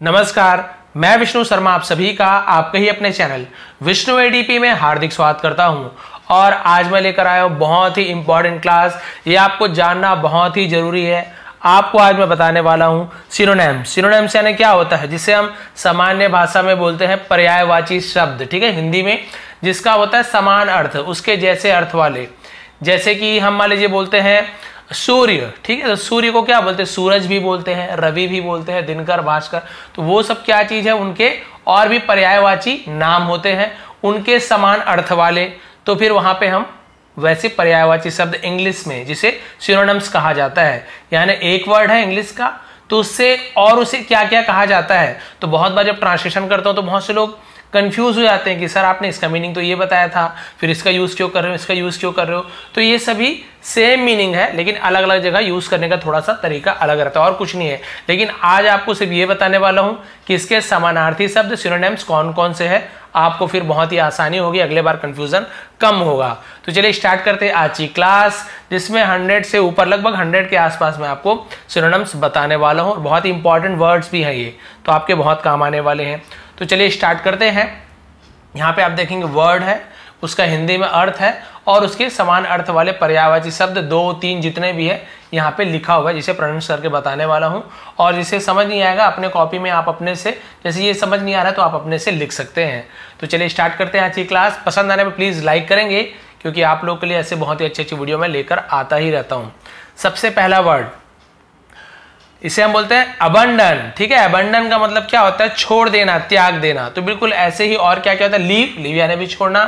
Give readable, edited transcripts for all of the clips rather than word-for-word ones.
नमस्कार, मैं विष्णु शर्मा आप सभी का आपके ही अपने चैनल विष्णु एडीपी में हार्दिक स्वागत करता हूं। और आज मैं लेकर आया हूं बहुत ही इंपॉर्टेंट क्लास। ये आपको जानना बहुत ही जरूरी है। आपको आज मैं बताने वाला हूं सिनोनिम्स। सिनोनिम्स यानी क्या होता है, जिसे हम सामान्य भाषा में बोलते हैं पर्यायवाची शब्द, ठीक है, हिंदी में, जिसका होता है समान अर्थ, उसके जैसे अर्थ वाले। जैसे कि हम मान लीजिए बोलते हैं सूर्य, ठीक है, तो सूर्य को क्या बोलते हैं, सूरज भी बोलते हैं, रवि भी बोलते हैं, दिनकर, भास्कर। तो वो सब क्या चीज है, उनके और भी पर्यायवाची नाम होते हैं, उनके समान अर्थ वाले। तो फिर वहां पे हम वैसे पर्यायवाची शब्द इंग्लिश में जिसे सिनोनिम्स कहा जाता है, यानी एक वर्ड है इंग्लिश का, तो उससे और उसे क्या क्या कहा जाता है। तो बहुत बार जब ट्रांसलेशन करता हूं तो बहुत से लोग कंफ्यूज हो जाते हैं कि सर आपने इसका मीनिंग तो ये बताया था, फिर इसका यूज क्यों कर रहे हो, इसका यूज क्यों कर रहे हो। तो ये सभी सेम मीनिंग है, लेकिन अलग अलग जगह यूज करने का थोड़ा सा तरीका अलग रहता है, और कुछ नहीं है। लेकिन आज आपको सिर्फ ये बताने वाला हूं कि इसके समानार्थी शब्द सिनोनिम्स कौन कौन से हैं। आपको फिर बहुत ही आसानी होगी, अगले बार कंफ्यूजन कम होगा। तो चलिए स्टार्ट करते हैं आज की क्लास, जिसमें 100 से ऊपर, लगभग 100 के आसपास में आपको सिनोनिम्स बताने वाला हूं। और बहुत ही इंपॉर्टेंट वर्ड्स भी हैं ये, तो आपके बहुत काम आने वाले हैं। तो चलिए स्टार्ट करते हैं। यहाँ पे आप देखेंगे वर्ड है, उसका हिंदी में अर्थ है, और उसके समान अर्थ वाले पर्यायवाची शब्द 2-3 जितने भी है यहाँ पे लिखा हुआ है, जिसे प्रोनाउंस करके बताने वाला हूँ। और जिसे समझ नहीं आएगा अपने कॉपी में आप अपने से, जैसे ये समझ नहीं आ रहा है तो आप अपने से लिख सकते हैं। तो चलिए स्टार्ट करते हैं आज की क्लास। पसंद आने पर प्लीज़ लाइक करेंगे, क्योंकि आप लोग के लिए ऐसे बहुत ही अच्छी अच्छी वीडियो मैं लेकर आता ही रहता हूँ। सबसे पहला वर्ड, इसे हम बोलते हैं अबंडन, ठीक है। अबंडन का मतलब क्या होता है, छोड़ देना, त्याग देना। तो बिल्कुल ऐसे ही और क्या क्या होता है, लीव, लीव यानी भी छोड़ना।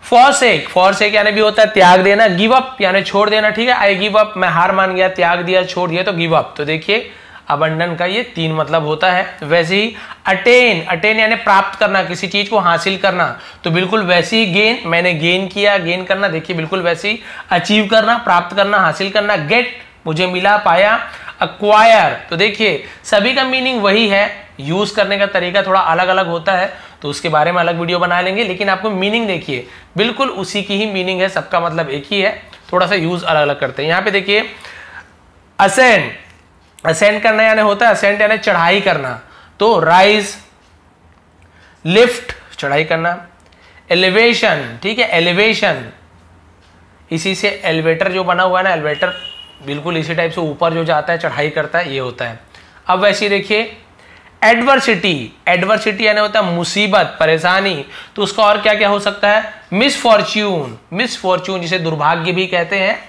फॉरसेक, फॉरसेक यानी भी होता है त्याग देना। गिव अप यानी छोड़ देना, ठीक है। आई गिव अप, मैं हार मान गया, त्याग दिया, छोड़ दिया, तो गिव अप। तो देखिए अबंडन का ये 3 मतलब होता है। वैसे ही अटेन, अटेन यानी प्राप्त करना, किसी चीज को हासिल करना। तो बिल्कुल वैसे ही गेन, मैंने गेन किया, गेन करना, देखिए बिल्कुल वैसे ही अचीव करना, प्राप्त करना, हासिल करना। गेट, मुझे मिला, पाया। अक्वायर, तो देखिए सभी का मीनिंग वही है, यूज करने का तरीका थोड़ा अलग अलग होता है, तो उसके बारे में अलग वीडियो बना लेंगे। लेकिन आपको मीनिंग देखिए बिल्कुल उसी की ही मीनिंग है, सबका मतलब एक ही है, थोड़ा सा यूज अलग अलग करते हैं। यहाँ पे देखिए असेंड, असेंड करना यानी होता है, असेंड यानी चढ़ाई करना, तो राइज। लिफ्ट, चढ़ाई करना। एलिवेशन, ठीक है, एलिवेशन, इसी से एलिवेटर जो बना हुआ है ना, एलिवेटर बिल्कुल इसी टाइप से ऊपर जो जाता है, चढ़ाई करता है, ये होता है। अब वैसे देखिए एडवर्सिटी, एडवर्सिटी यानी होता है मुसीबत, परेशानी। तो उसका और क्या क्या हो सकता है, मिसफॉर्च्यून, मिसफॉर्च्यून जिसे दुर्भाग्य भी कहते हैं।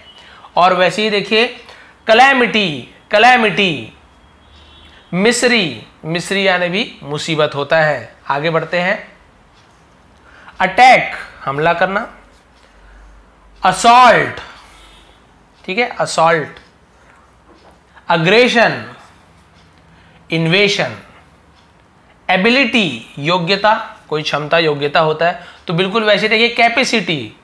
और वैसे ही देखिए कैलेमिटी, कैलेमिटी। मिस्री, मिस्री यानी भी मुसीबत होता है। आगे बढ़ते हैं। अटैक, हमला करना। असॉल्ट, ठीक है, असॉल्ट। अग्रेशन, इन्वेशन। एबिलिटी, योग्यता, कोई क्षमता, योग्यता होता है। तो बिल्कुल वैसे देखिए कैपेसिटी।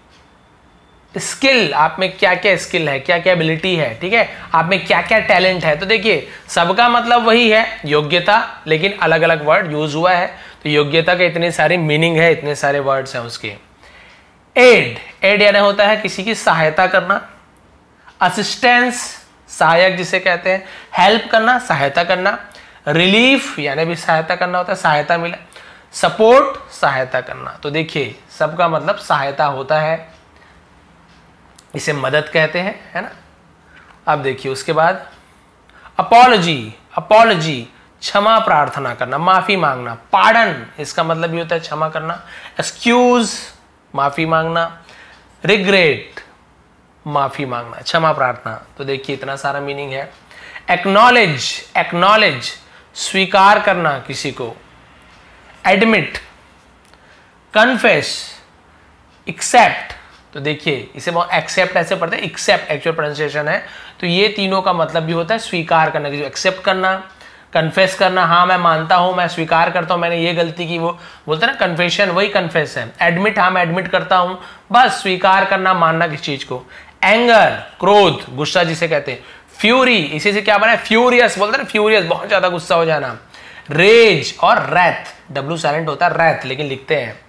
स्किल, आप में क्या क्या स्किल है, क्या क्या एबिलिटी है, ठीक है, आप में क्या क्या टैलेंट है। तो देखिए सबका मतलब वही है, योग्यता, लेकिन अलग अलग वर्ड यूज हुआ है। तो योग्यता के इतने सारे मीनिंग है, इतने सारे वर्ड्स हैं उसके। एड, एड यानी होता है किसी की सहायता करना। असिस्टेंस, सहायक जिसे कहते हैं, हेल्प करना, सहायता करना। रिलीफ यानी भी सहायता करना होता है, सहायता मिला। सपोर्ट, सहायता करना। तो देखिए सबका मतलब सहायता होता है, इसे मदद कहते हैं, है ना। अब देखिए उसके बाद अपॉलॉजी, अपॉलॉजी क्षमा प्रार्थना करना, माफी मांगना। पार्डन, इसका मतलब भी होता है क्षमा करना। एक्सक्यूज, माफी मांगना। रिग्रेट, माफी मांगना, क्षमा प्रार्थना। तो देखिए इतना सारा मीनिंग है। एक्नॉलेज, एक्नॉलेज स्वीकार करना किसी को। Admit, confess, accept. तो देखिए इसे बहुत एक्सेप्ट ऐसे पढ़ते हैं, एक्सेप्ट एक्चुअल प्रोनाउंसिएशन है। तो ये तीनों का मतलब भी होता है स्वीकार करना, किसी को एक्सेप्ट करना, कन्फेस करना, हाँ मैं मानता हूं, मैं स्वीकार करता हूं मैंने ये गलती की, वो बोलते हैं ना कन्फेशन, वही कन्फेस है। एडमिट, हाँ मैं एडमिट करता हूं, बस स्वीकार करना, मानना किसी चीज को। एंगर, क्रोध, गुस्सा जिसे कहते हैं। फ्यूरी, इसी से क्या बना है, फ्यूरियस बोलते हैं ना, फ्यूरियस बहुत ज्यादा गुस्सा हो जाना। रेज और रैथ, डब्ल्यू साइलेंट होता है, रैथ लेकिन लिखते हैं।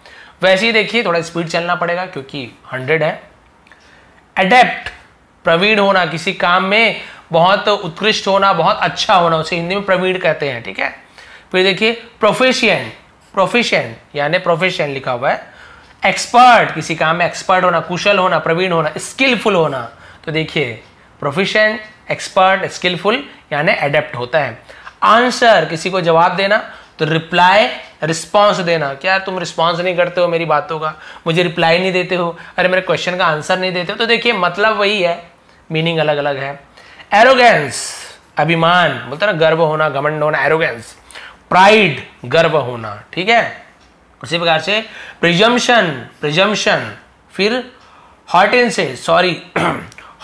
वैसे ही देखिए थोड़ा स्पीड चलना पड़ेगा क्योंकि 100 है। एडेप्ट, प्रवीण होना, किसी काम में बहुत उत्कृष्ट होना, बहुत अच्छा होना, उसे हिंदी में प्रवीण कहते हैं, ठीक है। फिर देखिए प्रोफिशिएंट, प्रोफिशिएंट यानी प्रोफिशिएंट लिखा हुआ है। एक्सपर्ट, किसी काम में एक्सपर्ट होना, कुशल होना, प्रवीण होना, स्किलफुल होना। तो देखिए प्रोफिशिएंट, एक्सपर्ट, स्किलफुल यानी एडेप्ट होता है। आंसर, किसी को जवाब देना, तो रिप्लाई, रिस्पॉन्स देना। क्या तुम रिस्पॉन्स नहीं करते हो मेरी बातों का, मुझे रिप्लाई नहीं देते हो, अरे मेरे क्वेश्चन का आंसर नहीं देते हो। तो देखिए मतलब वही है, मीनिंग अलग अलग है। एरोगेंस, अभिमान, बोलते ना गर्व होना, घमंड होना, एरोगेंस। प्राइड, गर्व होना, ठीक है। उसी प्रकार से प्रिजम्पशन, प्रिजम्पशन। फिर हॉटिनेस, सॉरी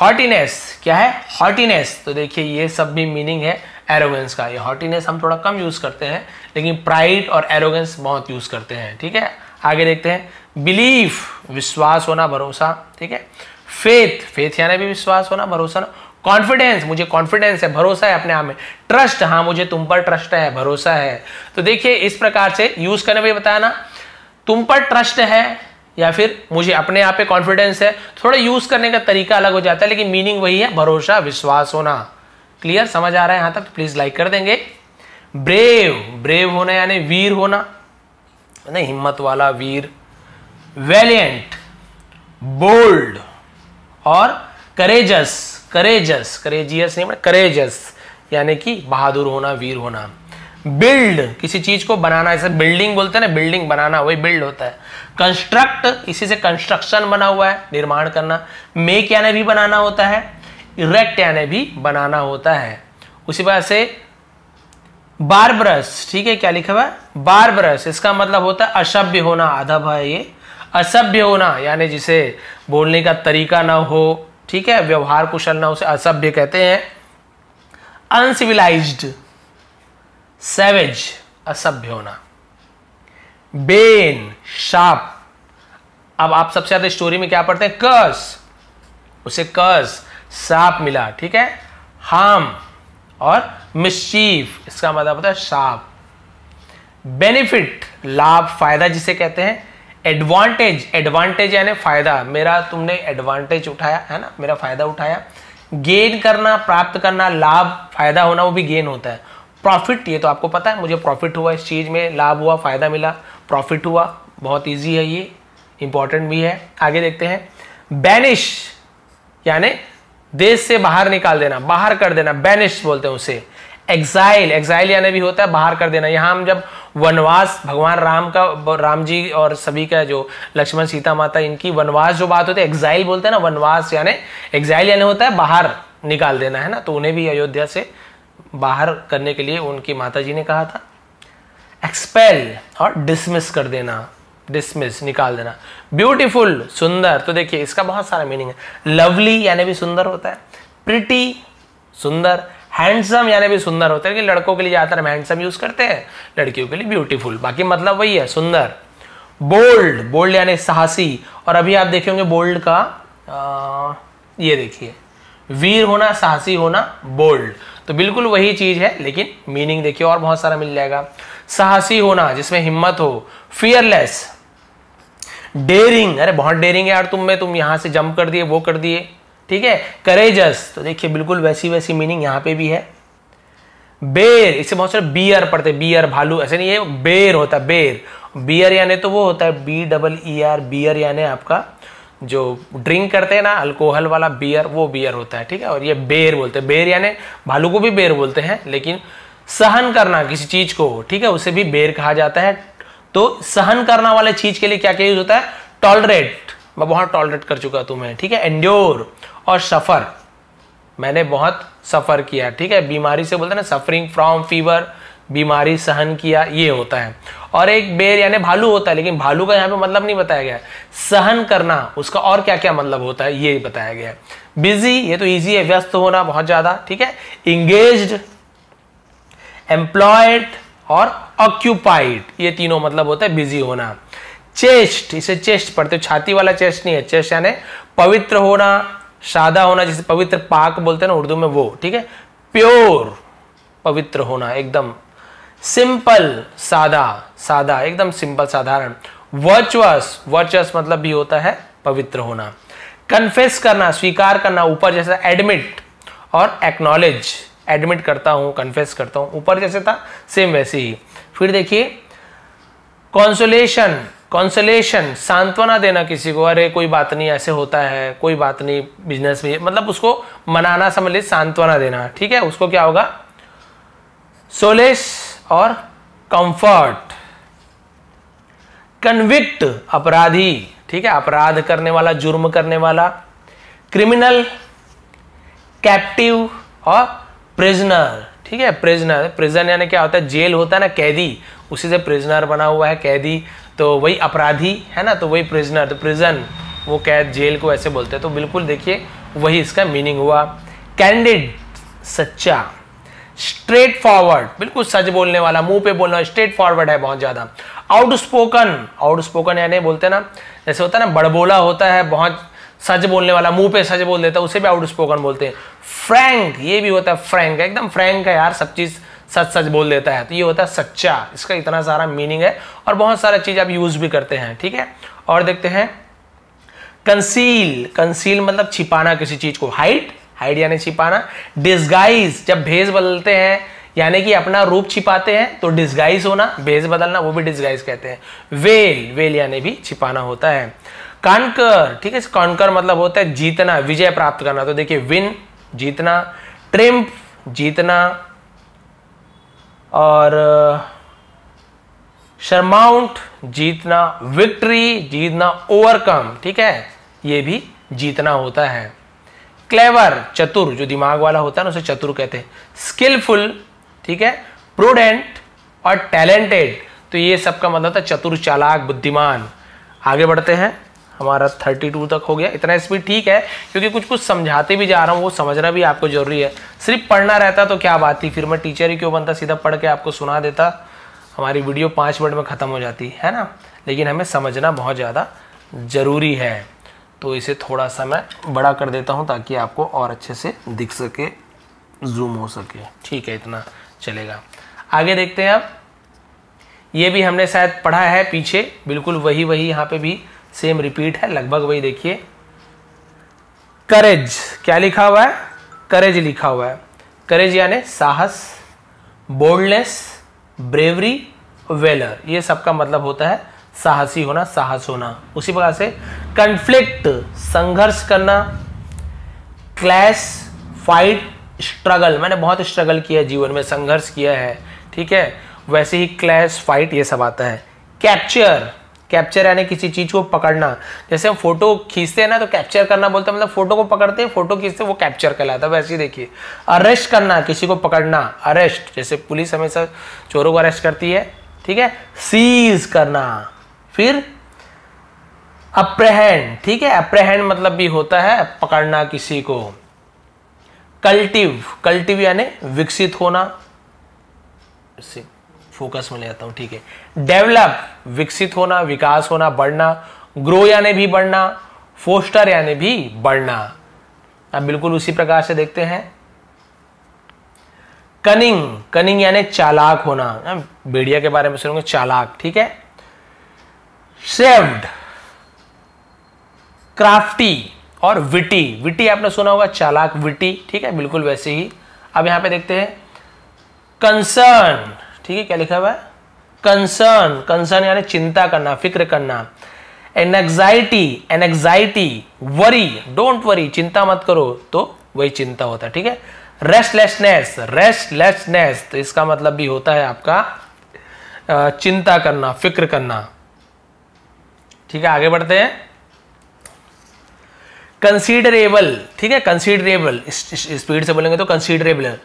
हॉटिनेस, क्या है हॉटिनेस। तो देखिए ये सब भी मीनिंग है एरोगेंस का। ये हॉटिनेस हम थोड़ा कम यूज करते हैं, लेकिन प्राइड और एरोगेंस बहुत यूज करते हैं, ठीक है। आगे देखते हैं। बिलीफ, विश्वास होना, भरोसा, ठीक है। फेथ, फेथ यानी भी विश्वास होना, भरोसा ना। कॉन्फिडेंस, मुझे कॉन्फिडेंस है, भरोसा है अपने आप में। ट्रस्ट, हाँ मुझे तुम पर ट्रस्ट है, भरोसा है। तो देखिए इस प्रकार से यूज करने में बताया ना, तुम पर ट्रस्ट है या फिर मुझे अपने आप पे कॉन्फिडेंस है, थोड़ा यूज करने का तरीका अलग हो जाता है, लेकिन मीनिंग वही है, भरोसा, विश्वास होना। क्लियर, समझ आ रहा है यहां तक? तो प्लीज लाइक कर देंगे। ब्रेव, ब्रेव होना यानी वीर होना, नहीं हिम्मत वाला, वीर। वैलिएंट, बोल्ड और करेजस, करेजस, करेजियस नहीं, करेजस यानी कि बहादुर होना, वीर होना। बिल्ड, किसी चीज को बनाना, जैसे बिल्डिंग बोलते हैं ना, बिल्डिंग बनाना, वही बिल्ड होता है। कंस्ट्रक्ट, इसी से कंस्ट्रक्शन बना हुआ है, निर्माण करना। मेक यानी भी बनाना होता है, इरेक्ट यानी भी बनाना होता है। उसी वजह से बारबरस, ठीक है, क्या लिखा हुआ है बारबरस, इसका मतलब होता है असभ्य होना, अधम है ये। असभ्य होना यानी जिसे बोलने का तरीका ना हो, ठीक है, व्यवहार कुशल ना, उसे असभ्य कहते हैं। अनसिविलाइज्ड, सैवेज, असभ्य होना। बेन, शाप। अब आप सबसे ज्यादा स्टोरी में क्या पढ़ते हैं, कर्स, उसे कर्स, शाप मिला, ठीक है। हार्म और मिस्चीफ, इसका मतलब होता है शाप। बेनिफिट, लाभ, फायदा जिसे कहते हैं। एडवांटेज, एडवांटेज यानी फायदा, मेरा तुमने एडवांटेज उठाया है ना, मेरा फायदा उठाया। गेन करना, प्राप्त करना, लाभ, फायदा होना, वो भी गेन होता है। प्रॉफिट, ये तो आपको पता है, मुझे प्रॉफिट हुआ, इस चीज में लाभ हुआ, फायदा मिला, प्रॉफिट हुआ, बहुत इजी है ये, इंपॉर्टेंट भी है। आगे देखते हैं। बैनिश यानी देश से बाहर निकाल देना, बाहर कर देना, बैनिश बोलते हैं उसे। एग्जाइल, एग्जाइल यानी भी होता है बाहर कर देना। यहाँ हम जब वनवास, भगवान राम का, राम जी और सभी का, जो लक्ष्मण सीता माता, इनकी वनवास जो बात होती है, एक्साइल बोलते हैं ना, वनवास यानी एक्साइल यानी होता है बाहर निकाल देना, है ना। तो उन्हें भी अयोध्या से बाहर करने के लिए उनकी माता जी ने कहा था। एक्सपेल और डिसमिस कर देना, डिसमिस, निकाल देना। ब्यूटीफुल, सुंदर, तो देखिए इसका बहुत सारा मीनिंग है। लवली यानी भी सुंदर होता है। प्रिटी, सुंदर। हैंडसम यानी भी सुंदर होता है, कि लड़कों के लिए ज्यादातर हम हैंडसम यूज करते हैं, लड़कियों के लिए ब्यूटीफुल, बाकी मतलब वही है, सुंदर। बोल्ड, बोल्ड यानी साहसी। और अभी आप देखे होंगे बोल्ड का ये देखिए, वीर होना, साहसी होना, बोल्ड, तो बिल्कुल वही चीज है, लेकिन मीनिंग देखिए और बहुत सारा मिल जाएगा। साहसी होना, जिसमें हिम्मत हो। फियरलेस, डेयरिंग, अरे बहुत डेयरिंग है यार तुम में, तुम यहां से जंप कर दिए, वो कर दिए, ठीक है। करेजस, तो देखिए बिल्कुल वैसी वैसी मीनिंग यहां पे भी है। बेर, इससे बहुत सारे बियर पढ़ते, बियर भालू, ऐसे नहीं है, बेर होता है, बेर। बियर यानी तो वो होता है BEER, बियर यानी आपका जो ड्रिंक करते हैं ना, अल्कोहल वाला बियर, वो बियर होता है, ठीक है। और ये बेर बोलते हैं, बेर यानी भालू को भी बेर बोलते हैं, लेकिन सहन करना किसी चीज को, ठीक है, उसे भी बेर कहा जाता है। तो सहन करना वाले चीज के लिए क्या क्या यूज होता है, टॉलरेट, मैं बहुत टॉलरेट कर चुका तुम्हें, ठीक है। एंड्योर और सफर, मैंने बहुत सफर किया, ठीक है, बीमारी से बोलते हैं ना, सफरिंग फ्रॉम फीवर, बीमारी सहन किया, ये होता है। और एक बेर यानी भालू होता है, लेकिन भालू का यहाँ पे मतलब नहीं बताया गया। सहन करना, उसका और क्या क्या मतलब होता है ये बताया गया है। बिजी, ये तो इजी है, व्यस्त होना बहुत ज्यादा, ठीक है। इंगेज्ड, एम्प्लॉयड और ऑक्यूपाइड, ये तीनों मतलब होता है बिजी होना। चेस्ट, इसे चेस्ट पढ़ते हो, छाती वाला चेस्ट नहीं है, चेस्ट यानी पवित्र होना, सादा होना, जिसे पवित्र पाक बोलते हैं ना उर्दू में, वो, ठीक है। प्योर, पवित्र होना एकदम। सिंपल, सादा, सादा एकदम सिंपल, साधारण। वर्चुअस, वर्चुअस मतलब भी होता है पवित्र होना। कन्फेस करना, स्वीकार करना, ऊपर जैसा एडमिट और एक्नॉलेज, एडमिट करता हूं, कन्फेस करता हूं, ऊपर जैसे था सेम वैसे ही। फिर देखिए कॉन्सोलेशन, कॉन्सोलेशन सांत्वना देना किसी को, अरे कोई बात नहीं ऐसे होता है, कोई बात नहीं बिजनेस में, मतलब उसको मनाना, समझ लीजिए सांत्वना देना, ठीक है, उसको क्या होगा सोलेस और कंफर्ट। कन्विक्ट अपराधी, ठीक है, अपराध करने वाला, जुर्म करने वाला। क्रिमिनल, कैप्टिव और प्रिजनर, ठीक है, प्रिजनर, प्रिजन यानी क्या होता है, जेल होता है ना, कैदी, उसी से प्रिजनर बना हुआ है, कैदी, तो वही अपराधी है ना, तो वही प्रिजनर, तो प्रिजन वो कैद, जेल को ऐसे बोलते हैं, तो बिल्कुल देखिए वही इसका मीनिंग हुआ। कैंडिड सच्चा, स्ट्रेट फॉरवर्ड बिल्कुल सच बोलने वाला, मुंह पे बोलना, स्ट्रेट फॉरवर्ड है बहुत ज्यादा। आउटस्पोकन, आउटस्पोकन यानी बोलते हैं ना, जैसे होता है ना बड़बोला होता है, बहुत सच बोलने वाला, मुंह पे सच बोल देता है, उसे भी आउटस्पोकन बोलते हैं। फ्रैंक, ये भी होता है फ्रैंक, एकदम फ्रैंक है यार, सब चीज सच सच बोल देता है, तो ये होता है सच्चा। इसका इतना सारा मीनिंग है और बहुत सारा चीज आप यूज भी करते हैं, ठीक है। और देखते हैं कंसील, कंसील मतलब छिपाना किसी चीज को। हाइड, हाइड यानी छिपाना। डिस्गाइज, जब भेष बदलते हैं यानी कि अपना रूप छिपाते हैं, तो डिस्गाइज होना, भेष बदलना, वो भी डिस्गाइज कहते हैं। वेल, वेल यानी भी छिपाना होता है। कॉन्कर, ठीक है, कॉन्कर मतलब होता है जीतना, विजय प्राप्त करना, तो देखिए विन जीतना, ट्रिम्फ जीतना, और शर्माउंट जीतना, विक्ट्री जीतना, ओवरकम, ठीक है, ये भी जीतना होता है। क्लेवर चतुर, जो दिमाग वाला होता है ना उसे चतुर कहते हैं। स्किलफुल, ठीक है, प्रूडेंट और टैलेंटेड, तो ये सबका मतलब था चतुर, चालाक, बुद्धिमान। आगे बढ़ते हैं, हमारा 32 तक हो गया, इतना स्पीड ठीक है, क्योंकि कुछ कुछ समझाते भी जा रहा हूँ, वो समझना भी आपको जरूरी है। सिर्फ पढ़ना रहता तो क्या बात थी, फिर मैं टीचर ही क्यों बनता, सीधा पढ़ के आपको सुना देता, हमारी वीडियो 5 मिनट में खत्म हो जाती है ना। लेकिन हमें समझना बहुत ज़्यादा जरूरी है, तो इसे थोड़ा सा मैं बड़ा कर देता हूँ ताकि आपको और अच्छे से दिख सके, जूम हो सके, ठीक है, इतना चलेगा। आगे देखते हैं अब, ये भी हमने शायद पढ़ा है पीछे, बिल्कुल वही वही यहाँ पे भी सेम रिपीट है, लगभग वही। देखिए करेज, क्या लिखा हुआ है, करेज लिखा हुआ है। करेज यानी साहस, बोल्डनेस, ब्रेवरी, वेलर, ये सबका मतलब होता है साहसी होना, साहस होना। उसी प्रकार से कन्फ्लिक्ट संघर्ष करना, क्लैश, फाइट, स्ट्रगल, मैंने बहुत स्ट्रगल किया जीवन में, संघर्ष किया है, ठीक है, वैसे ही क्लैश, फाइट, ये सब आता है। कैप्चर, कैप्चर यानी किसी चीज को पकड़ना, जैसे हम फोटो खींचते हैं ना तो कैप्चर करना बोलते हैं, मतलब फोटो को पकड़ते हैं, फोटो खींचते हैं, वो कैप्चर कहलाता है। वैसे ही देखिए अरेस्ट करना, किसी को पकड़ना, अरेस्ट, जैसे पुलिस हमेशा चोरों को अरेस्ट करती है, ठीक है। सीज करना, फिर अप्रहेंड, ठीक है, अप्रहेंड मतलब भी होता है पकड़ना किसी को। कल्टिव, कल्टिव यानी विकसित होना, फोकस में ले आता हूं, ठीक है। डेवलप, विकसित होना, विकास होना, बढ़ना। ग्रो यानी भी बढ़ना, फोस्टर यानी भी बढ़ना। अब बिल्कुल उसी प्रकार से देखते हैं। कनिंग, कनिंग यानी चालाक होना, भेड़िया के बारे में सुनोगे, चालाक, ठीक है। सेव्ड, क्राफ्टी और विटी, विटी आपने सुना होगा, चालाक, विटी, ठीक है, बिल्कुल वैसे ही। अब यहां पे देखते हैं कंसर्न, ठीक है, क्या लिखा हुआ है, कंसर्न, कंसर्न यानी चिंता करना, फिक्र करना। एनएग्जाइटी, एनएग्जाइटी, वरी, डोंट वरी, चिंता मत करो, तो वही चिंता होता है, ठीक है। रेस्टलेसनेस, रेस्टलेसनेस, तो इसका मतलब भी होता है आपका चिंता करना, फिक्र करना, ठीक है। आगे बढ़ते हैं। कंसीडरेबल, ठीक है, कंसीडरेबल, स्पीड से बोलेंगे तो कंसीडरेबल,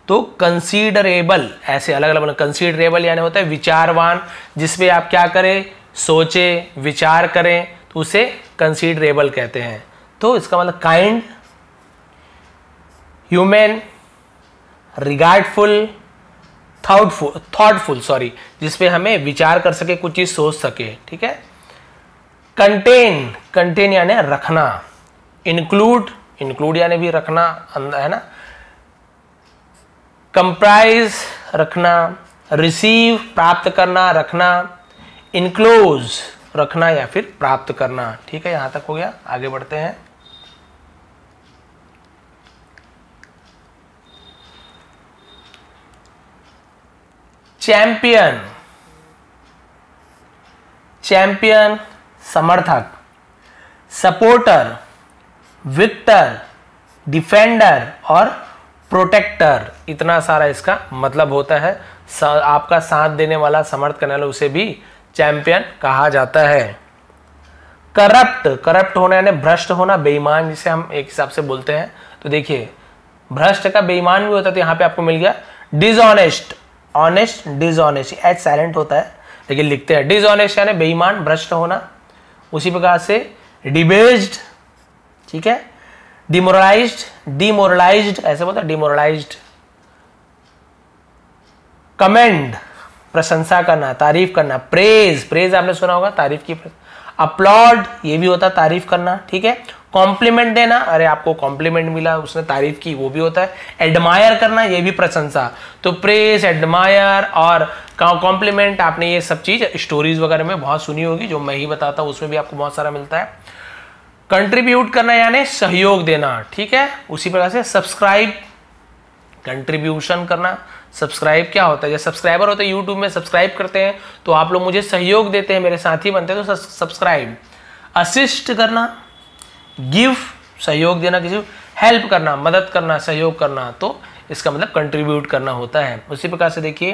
तो कंसीडरेबल ऐसे अलग अलग। कंसीडरेबल यानी होता है विचारवान, जिसपे आप क्या करें, सोचे, विचार करें, तो उसे कंसीडरेबल कहते हैं। तो इसका मतलब काइंड, ह्यूमन, रिगार्डफुल, थॉटफुल, सॉरी, जिसपे हमें विचार कर सके, कुछ चीज सोच सके, ठीक है। कंटेन, कंटेन यानी रखना। इंक्लूड, इंक्लूड यानी भी रखना, है ना। कंप्राइज, रखना। रिसीव, प्राप्त करना, रखना। इनक्लोज, रखना या फिर प्राप्त करना, ठीक है, यहां तक हो गया। आगे बढ़ते हैं। चैंपियन, चैंपियन समर्थक, सपोर्टर, विक्टर, डिफेंडर और प्रोटेक्टर, इतना सारा इसका मतलब होता है। आपका साथ देने वाला, समर्थ करने वाला, उसे भी चैंपियन कहा जाता है। करप्ट, करप्ट होना यानी भ्रष्ट होना, बेईमान जिसे हम एक हिसाब से बोलते हैं। तो देखिए भ्रष्ट का बेईमान भी होता है, तो यहाँ पे आपको मिल गया dishonest, honest, dishonest, H silent होता है लेकिन लिखते हैं डिसऑनेस्ट यानी बेईमान, भ्रष्ट होना। उसी प्रकार से डिबेस्ड, ठीक है, डिमोरलाइज्ड, डिमोरलाइज्ड ऐसे बोलते हैं, डिमोरलाइज्ड। कमेंड, प्रशंसा करना, तारीफ करना। प्रेज, प्रेज आपने सुना होगा, तारीफ की। अपलॉड, ये भी होता है तारीफ करना, ठीक है। कॉम्प्लीमेंट देना, अरे आपको कॉम्प्लीमेंट मिला, उसने तारीफ की, वो भी होता है। एडमायर करना, ये भी प्रशंसा। तो प्रेज, एडमायर और कॉम्प्लीमेंट, आपने ये सब चीज स्टोरीज वगैरह में बहुत सुनी होगी, जो मैं ही बताता हूँ उसमें भी आपको बहुत सारा मिलता है। कंट्रीब्यूट करना यानी सहयोग देना, ठीक है। उसी प्रकार से सब्सक्राइब, कंट्रीब्यूशन करना। सब्सक्राइब क्या होता है, जब सब्सक्राइबर होते हैं यूट्यूब में, सब्सक्राइब करते हैं तो आप लोग मुझे सहयोग देते हैं, मेरे साथी बनते हैं, तो सब्सक्राइब। असिस्ट करना, गिव, सहयोग देना किसी को, हेल्प करना, मदद करना, सहयोग करना, तो इसका मतलब कंट्रीब्यूट करना होता है। उसी प्रकार से देखिए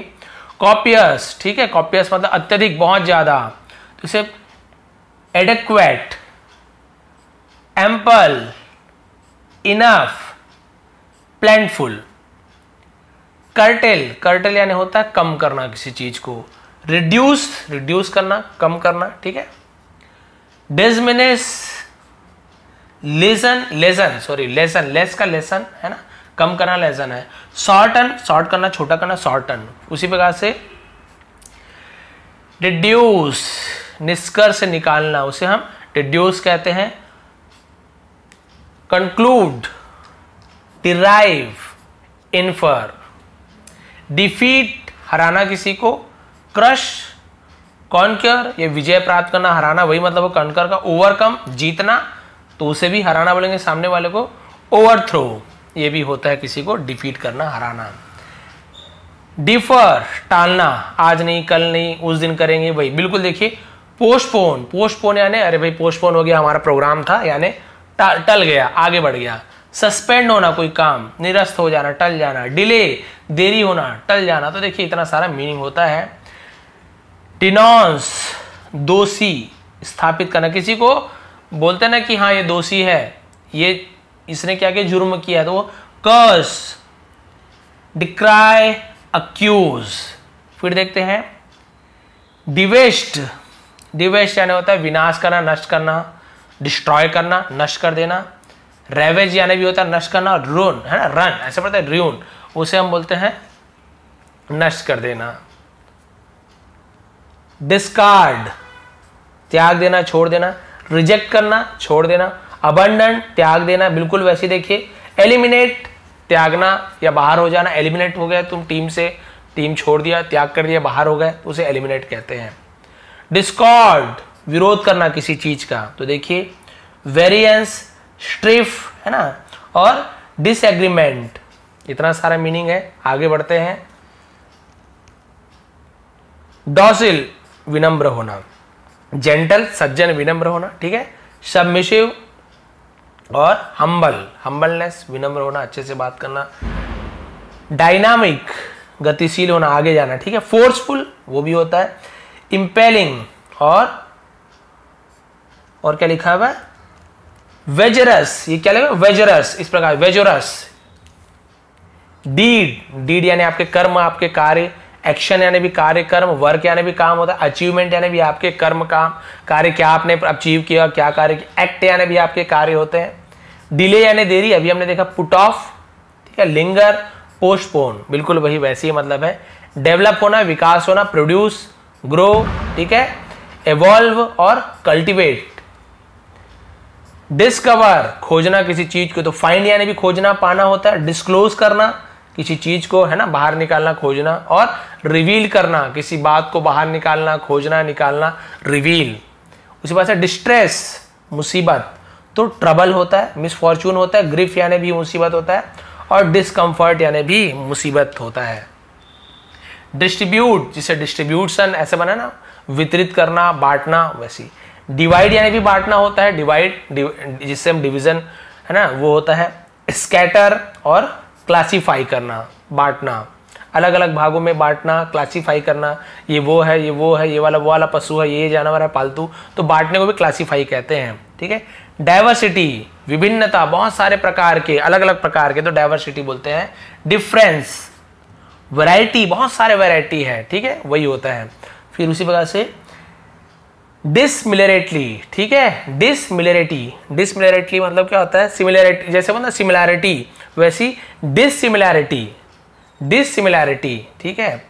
कॉपियस, ठीक है, कॉपियस मतलब अत्यधिक, बहुत ज्यादा। तो इसे adequate, ample, enough, plentiful. Curtail, curtail यानी होता है कम करना किसी चीज को। रिड्यूस, रिड्यूस करना, कम करना, ठीक है। Diminish, lessen, lessen, sorry lessen, less का लेसन है ना, कम करना लेसन है। शॉर्टन, शॉर्ट करना, छोटा करना, शॉर्टन। उसी प्रकार से डिड्यूस, निष्कर्ष निकालना, उसे हम डिड्यूस कहते हैं। Conclude, derive, infer. डिफीट, हराना किसी को। क्रश, कॉन्कर, ये विजय प्राप्त करना, हराना, वही मतलब वो कॉन्कर का। ओवरकम, जीतना, तो उसे भी हराना बोलेंगे सामने वाले को। ओवरथ्रो, ये भी होता है किसी को डिफीट करना, हराना। डिफर, टालना, आज नहीं, कल नहीं, उस दिन करेंगे, वही बिल्कुल। देखिए पोस्टपोन, पोस्टपोन यानी अरे भाई पोस्टपोन हो गया, हमारा प्रोग्राम था, यानी टल गया, आगे बढ़ गया। सस्पेंड होना, कोई काम निरस्त हो जाना, टल जाना। डिले, देरी होना, टल जाना। तो देखिए इतना सारा मीनिंग होता है। डिनॉन्स, दोषी, स्थापित करना, किसी को बोलते हैं ना कि हाँ ये दोषी है, ये इसने क्या किया, जुर्म किया, तो वो कर्स, डिक्राई, अक्यूज। फिर देखते हैं डिवेस्ट, डिवेस्ट यानी होता है विनाश करना, नष्ट करना, डिस्ट्रॉय करना, नष्ट कर देना। रेवेज यानी भी होता है नष्ट करना। रून है ना, रन ऐसे पड़ता है, र्यून, उसे हम बोलते हैं नष्ट कर देना। डिस्कार्ड, त्याग देना, छोड़ देना। रिजेक्ट करना, छोड़ देना। अबंडन, त्याग देना, बिल्कुल वैसे देखिए। एलिमिनेट, त्यागना या बाहर हो जाना। एलिमिनेट हो गया, तुम टीम से, टीम छोड़ दिया, त्याग कर दिया, बाहर हो गए, तो उसे एलिमिनेट कहते हैं। डिस्कॉर्ड, विरोध करना किसी चीज का, तो देखिए वेरिएंस, स्ट्रिफ है ना, और डिसएग्रीमेंट। इतना सारा मीनिंग है, आगे बढ़ते हैं। डॉसिल, विनम्र होना। जेंटल, सज्जन, विनम्र होना, ठीक है। सबमिसिव और हम्बल, हम्बलनेस, विनम्र होना, अच्छे से बात करना। डायनामिक, गतिशील होना, आगे जाना, ठीक है। फोर्सफुल, वो भी होता है। इंपेलिंग और क्या लिखा हुआ है, वेजरस, ये क्या लिखा, वेजरस, इस प्रकार वेजरस। डीड, डीड यानी आपके कर्म, आपके कार्य। एक्शन यानी भी कार्य, कर्म। वर्क यानी भी काम होता है। अचीवमेंट यानी भी आपके कर्म, काम, कार्य, क्या आपने अचीव किया, क्या कार्य किया। एक्ट यानी भी आपके कार्य होते हैं। डिले यानी देरी, अभी हमने देखा पुट ऑफ, ठीक है। लिंगर, पोस्टपोन, बिल्कुल वही वैसे ही मतलब है। डेवलप होना, विकास होना। प्रोड्यूस, ग्रो, ठीक है। एवॉल्व और कल्टिवेट। डिस्कवर, खोजना किसी चीज को, तो फाइंड यानी भी खोजना, पाना होता है। डिस्क्लोज करना, किसी चीज को है ना बाहर निकालना, खोजना। और रिवील करना, किसी बात को बाहर निकालना, खोजना, निकालना, रिवील। उसी बात से डिस्ट्रेस, मुसीबत, तो ट्रबल होता है, मिसफॉर्चून होता है। ग्रिफ यानी भी मुसीबत होता है, और डिस्कम्फर्ट यानी भी मुसीबत होता है। डिस्ट्रीब्यूट, जिसे डिस्ट्रीब्यूशन ऐसे बना ना, वितरित करना, बांटना, वैसी। डिवाइड यानी भी बांटना होता है, डिवाइड जिससे हम डिवीजन है ना वो होता है। स्कैटर और क्लासीफाई करना, बांटना, अलग अलग भागों में बांटना, क्लासीफाई करना, ये वो है, ये वो है, ये वाला वो वाला पशु है, ये जानवर है पालतू, तो बांटने को भी क्लासीफाई कहते हैं, ठीक है। डाइवर्सिटी, विभिन्नता, बहुत सारे प्रकार के, अलग अलग प्रकार के, तो डाइवर्सिटी बोलते हैं। डिफरेंस, वैरायटी, बहुत सारे वैरायटी है, ठीक है, वही होता है। फिर उसी प्रकार से डिसमिलरेटली, ठीक है, डिसमिलरेटी, डिसमिलरेटली मतलब क्या होता है, सिमिलरिटी, जैसे बोलते सिमिलैरिटी वैसी डिससिमिलैरिटी, डिससिमिलैरिटी, ठीक है।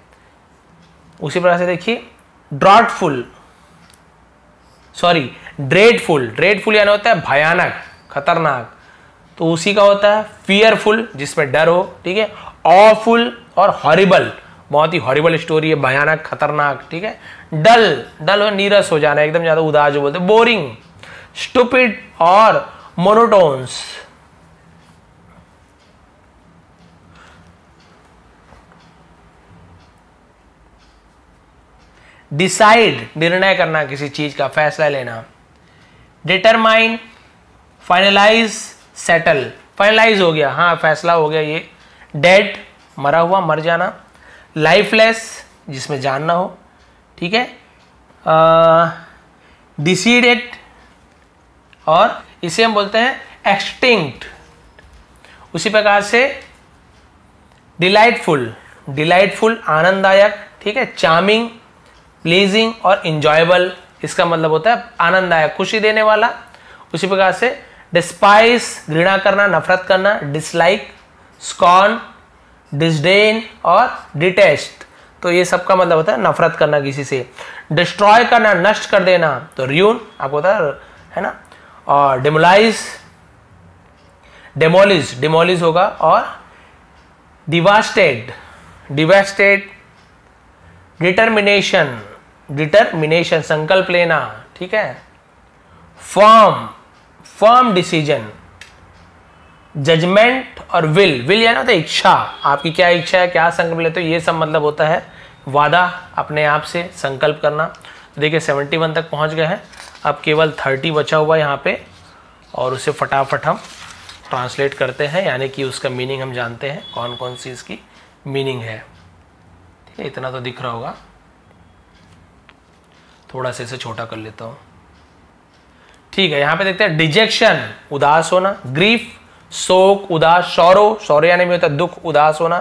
उसी प्रकार से देखिए ड्रॉटफुल, सॉरी ड्रेडफुल, ड्रेडफुल यानी होता है भयानक, खतरनाक, तो उसी का होता है फियरफुल, जिसमें डर हो, ठीक है। ऑफुल और हॉरिबल, बहुत ही हॉरिबल स्टोरी है, भयानक, खतरनाक, ठीक है। डल, डल और नीरस हो जाना, एकदम ज्यादा उदास जो बोलते हैं। बोरिंग, स्टूपिड और मोनोटोन्स। डिसाइड, निर्णय करना, किसी चीज का फैसला लेना। डिटरमाइन, फाइनलाइज, सेटल, फाइनलाइज हो गया, हाँ फैसला हो गया ये। डेड, मरा हुआ, मर जाना। लाइफलेस, जिसमें जान ना हो, ठीक है। डिसीडेड, और इसे हम बोलते हैं एक्सटिंक्ट। उसी प्रकार से डिलाइटफुल, डिलाइटफुल आनंददायक, ठीक है। चार्मिंग, प्लीजिंग और इंजॉयबल, इसका मतलब होता है आनंददायक, खुशी देने वाला। उसी प्रकार से डिस्पाइस, घृणा करना, नफरत करना। डिसलाइक, स्कॉर्न, डिसडेन और डिटेस्ट, तो ये सब का मतलब होता है नफरत करना किसी से। डिस्ट्रॉय करना, नष्ट कर देना, तो रियून आपको पता है ना। और डिमोलाइज, डेमोलिज, डिमोलिज होगा। और डिवास्टेड, डिवास्टेड। डिटर्मिनेशन, डिटर्मिनेशन, संकल्प लेना, ठीक है। Firm, firm decision. जजमेंट और विल, विल यानी होता है इच्छा, आपकी क्या इच्छा है, क्या संकल्प लेते हो, ये सब मतलब होता है वादा, अपने आप से संकल्प करना। तो देखिए 71 तक पहुंच गए हैं, अब केवल 30 बचा हुआ है यहाँ पे, और उसे फटाफट हम ट्रांसलेट करते हैं, यानी कि उसका मीनिंग हम जानते हैं, कौन कौन सी इसकी मीनिंग है, ठीक है। इतना तो दिख रहा होगा, थोड़ा सा इसे छोटा कर लेता हूँ, ठीक है। यहाँ पे देखते हैं डिजेक्शन, उदास होना। ग्रीफ, शोक, उदास। सौरो, सौरो यानी भी होता है दुख, उदास होना।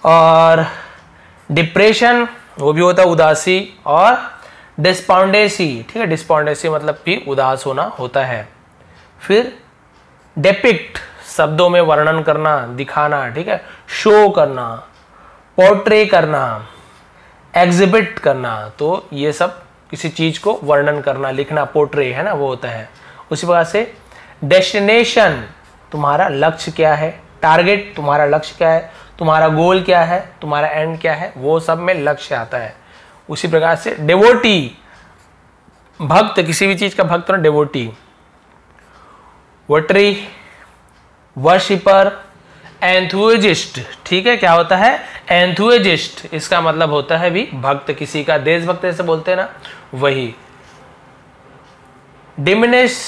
और डिप्रेशन, वो भी होता है उदासी। और डिस्पॉन्डेसी, ठीक है, डिस्पॉन्डेसी मतलब भी उदास होना होता है। फिर डेपिक्ट, शब्दों में वर्णन करना, दिखाना, ठीक है। शो करना, पोर्ट्रे करना, एग्जिबिट करना, तो ये सब किसी चीज को वर्णन करना, लिखना, पोर्ट्रे है ना, वो होता है। उसी प्रकार से डेस्टिनेशन, तुम्हारा लक्ष्य क्या है। टारगेट, तुम्हारा लक्ष्य क्या है, तुम्हारा गोल क्या है, तुम्हारा एंड क्या है, वो सब में लक्ष्य आता है। उसी प्रकार से डिवोटी, भक्त, किसी भी चीज का भक्त ना, डिवोटी। वोटरी, वर्शिपर। एंथुएजिस्ट, ठीक है, क्या होता है एंथुएजिस्ट, इसका मतलब होता है भी भक्त, किसी का देशभक्त जैसे बोलते हैं ना, वही। डिमिनिश,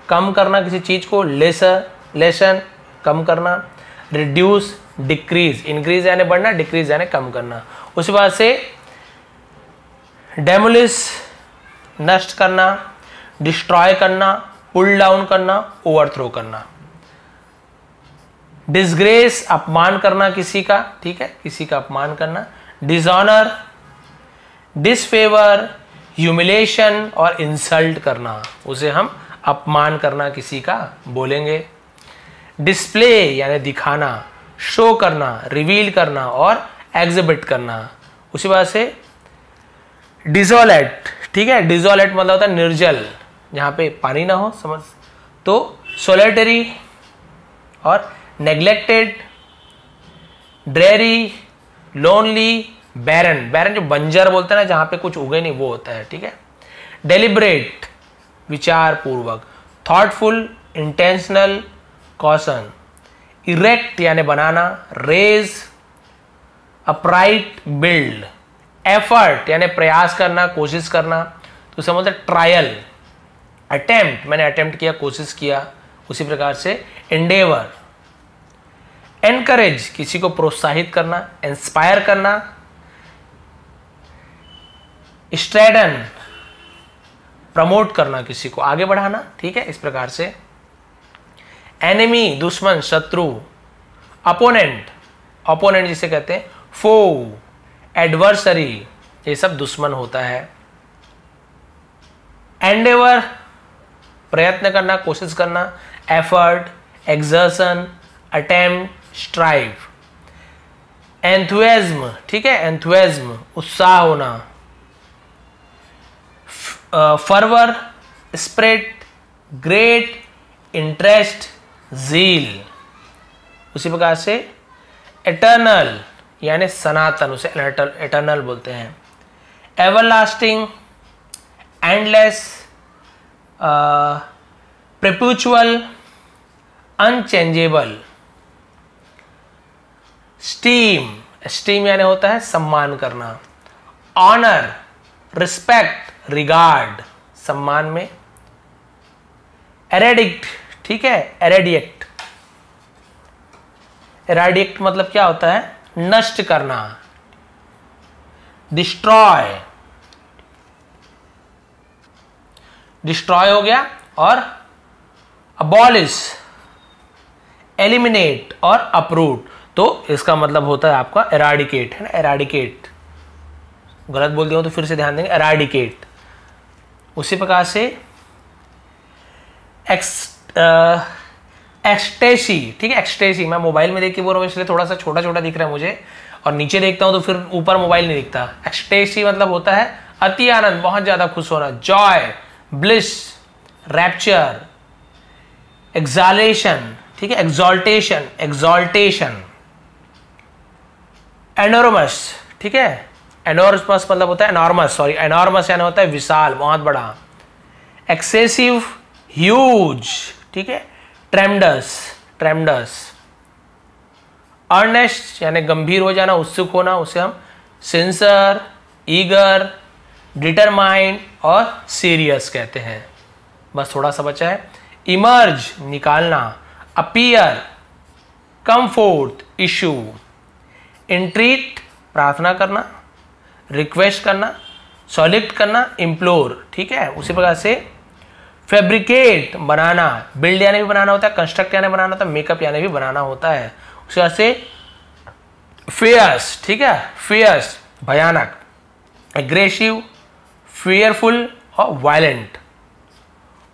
कम करना किसी चीज को। लेसर, लेसन, कम करना। रिड्यूस, डिक्रीज, इंक्रीज यानी बढ़ना, डिक्रीज यानी कम करना। उसी बात से डेमोलिश, नष्ट करना। डिस्ट्रॉय करना, पुल डाउन करना, ओवरथ्रो करना। डिसग्रेस, अपमान करना किसी का, ठीक है, किसी का अपमान करना। डिसऑनर, डिसफेवर, ह्यूमिलेशन और इंसल्ट करना, उसे हम अपमान करना किसी का बोलेंगे। डिस्प्ले यानी दिखाना, शो करना, रिवील करना और एग्जिबिट करना। उसी बात से डिजोलेट, ठीक है, डिजोलेट मतलब होता है निर्जल, जहां पे पानी ना हो, समझ। तो सोलेटरी और नेग्लेक्टेड, ड्रेरी, लोनली, बैरन, बैरन जो बंजर बोलते हैं ना, जहां पे कुछ उगे नहीं, वो होता है, ठीक है। डेलिब्रेट, विचार पूर्वक। Thoughtful, intentional, caution. इरेक्ट यानी बनाना। रेज, अपराइट बिल्ड, एफर्ट यानी प्रयास करना, कोशिश करना, तो उसे बोलते हैं ट्रायल, अटेम्प्ट मैंने अटेम्प्ट किया, कोशिश किया, उसी प्रकार से एंडेवर, एनकरेज किसी को प्रोत्साहित करना, इंस्पायर करना, स्ट्रेडन प्रमोट करना, किसी को आगे बढ़ाना, ठीक है, इस प्रकार से। एनिमी दुश्मन, शत्रु, अपोनेंट, अपोनेंट जिसे कहते हैं, फो, एडवर्सरी, ये सब दुश्मन होता है। एंडेवर प्रयत्न करना, कोशिश करना, एफर्ट, एक्सर्शन, अटेम्प्ट, स्ट्राइव। एंथुएज्म, ठीक है, एंथुएज्म उत्साह होना। फर्वर, स्प्रिट, ग्रेट, इंटरेस्ट, जील, उसी प्रकार से एटर्नल यानी सनातन, उसे एटर्नल बोलते हैं। Everlasting, endless, perpetual, unchangeable. Steam, steam यानी होता है सम्मान करना। ऑनर, रिस्पेक्ट, रिगार्ड, सम्मान में। एरेडिक्ट, ठीक है, एरेडिएक्ट, एरेडिएक्ट मतलब क्या होता है, नष्ट करना। डिस्ट्रॉय, डिस्ट्रॉय हो गया। और अबॉलिश, एलिमिनेट और अपरूट, तो इसका मतलब होता है आपका एराडिकेट, है ना, एराडिकेट। गलत बोल दिया तो फिर से ध्यान देंगे, एराडिकेट। उसी प्रकार से एक्सटेसी, ठीक है, एक्सटेसी, मैं मोबाइल में देख के बोल रहा हूँ इसलिए थोड़ा सा छोटा छोटा दिख रहा है मुझे, और नीचे देखता हूं तो फिर ऊपर मोबाइल नहीं दिखता। एक्सटेसी मतलब होता है अति आनंद, बहुत ज्यादा खुश होना। जॉय, ब्लिस, रैप्चर, एक्सालेशन, ठीक है, एक्सॉल्टेशन, एक्सॉल्टेशन। एनोरमस, ठीक है, एनोरमस मतलब होता है एनॉर्मस, सॉरी, एनॉर्मस यानी होता है विशाल, बहुत बड़ा। एक्सेसिव, ह्यूज, ठीक है, ट्रेमडस, ट्रेमडस। अर्नेस्ट यानी गंभीर हो जाना, उत्सुक होना, उसे हम सिंसियर, ईगर, डिटरमाइंड और सीरियस कहते हैं। बस थोड़ा सा बचा है। इमर्ज निकालना, अपीयर, कंफोर्ट, इशू। इंट्रीट प्रार्थना करना, रिक्वेस्ट करना, सॉलिक्ट करना, इम्प्लोर, ठीक है, उसी प्रकार से। फैब्रिकेट बनाना, बिल्ड यानी भी बनाना होता है, कंस्ट्रक्ट यानी बनाना होता है, मेकअप यानी भी बनाना होता है। उसी प्रकार से फियर्स, ठीक है, फियर्स भयानक, एग्रेसिव, फियरफुल और वायलेंट।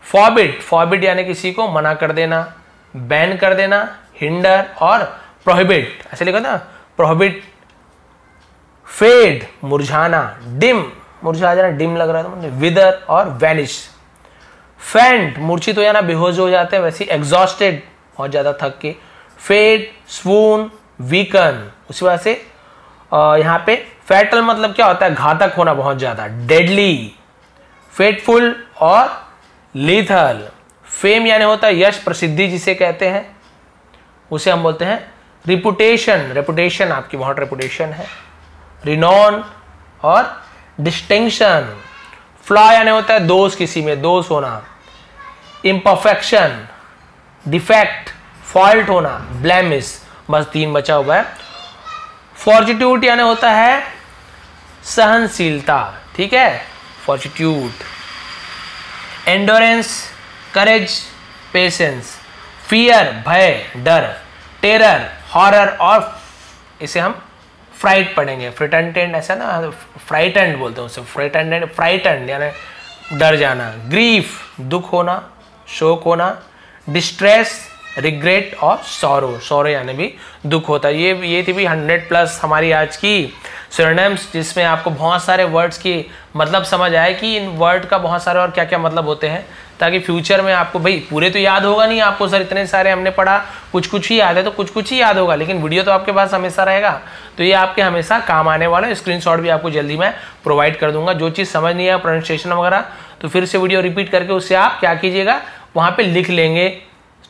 फॉरबिड, फॉरबिड यानी किसी को मना कर देना, बैन कर देना, हिंडर और प्रोहिबिट, ऐसे लिखा था, प्रोहिबिट। फेड मुरझाना, डिम मुरझा जाना, डिम लग रहा था, विदर और वैनिश। फेंट मूर्छित हो जाना, बेहोश हो जाते हैं, वैसे एग्जॉस्टेड बहुत ज्यादा थक के। फेड, स्वून, वीकन, उसी वजह से यहाँ पे फैटल मतलब क्या होता है, घातक होना बहुत ज्यादा, डेडली। फेटफुल और लीथल। फेम यानी होता है यश, प्रसिद्धि जिसे कहते हैं, उसे हम बोलते हैं रिपुटेशन, रेपुटेशन, आपकी बहुत रेपुटेशन है। रिनॉन और डिस्टिंक्शन। फ्लॉ यानी होता है दोष, किसी में दोष होना। इम्परफेक्शन, डिफेक्ट, फॉल्ट होना, ब्लेमिश। बस 3 बचा हुआ है। फॉर्टिट्यूड यानी होता है सहनशीलता, ठीक है, फॉर्टिट्यूड। एंडोरेंस, करेज, पेशेंस। फियर भय, डर। टेरर, हॉरर और इसे हम फ्राइट पढ़ेंगे, फ्रिटेंडेंट, ऐसा ना, फ्राइटेंड बोलते हैं उसे, फ्रिटेंडेंट, फ्राइटेंड यानी डर जाना। ग्रीफ, दुख होना, शोक होना। डिस्ट्रेस, रिग्रेट और सॉरो, सॉरो यानी भी दुख होता है। ये थी भी 100+ हमारी आज की सिनोनिम्स, जिसमें आपको बहुत सारे वर्ड्स की मतलब समझ आए कि इन वर्ड का बहुत सारे और क्या क्या मतलब होते हैं, ताकि फ्यूचर में आपको, भाई पूरे तो याद होगा नहीं आपको सर, इतने सारे हमने पढ़ा, कुछ कुछ ही याद है तो कुछ कुछ ही याद होगा, लेकिन वीडियो तो आपके पास हमेशा रहेगा, तो ये आपके हमेशा काम आने वाला है। स्क्रीनशॉट भी आपको जल्दी मैं प्रोवाइड कर दूंगा। जो चीज़ समझ नहीं है प्रोनाउंसिएशन वगैरह, तो फिर से वीडियो रिपीट करके उससे आप क्या कीजिएगा, वहाँ पर लिख लेंगे,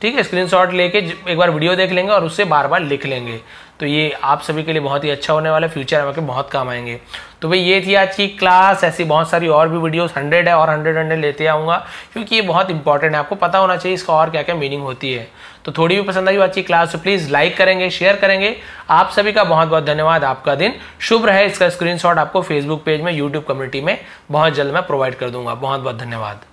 ठीक है, स्क्रीनशॉट लेके एक बार वीडियो देख लेंगे और उससे बार बार लिख लेंगे। तो ये आप सभी के लिए बहुत ही अच्छा होने वाला है, फ्यूचर में आपके बहुत काम आएंगे। तो भाई ये थी आज की क्लास। ऐसी बहुत सारी और भी वीडियोस 100 है और 100 लेते आऊँगा, क्योंकि ये बहुत इंपॉर्टेंट है, आपको पता होना चाहिए इसका और क्या क्या मीनिंग होती है। तो थोड़ी भी पसंद आई आज की क्लास तो प्लीज़ लाइक करेंगे, शेयर करेंगे। आप सभी का बहुत बहुत धन्यवाद। आपका दिन शुभ रहे। इसका स्क्रीनशॉट आपको फेसबुक पेज में, यूट्यूब कम्युनिटी में बहुत जल्द मैं प्रोवाइड कर दूंगा। बहुत बहुत धन्यवाद।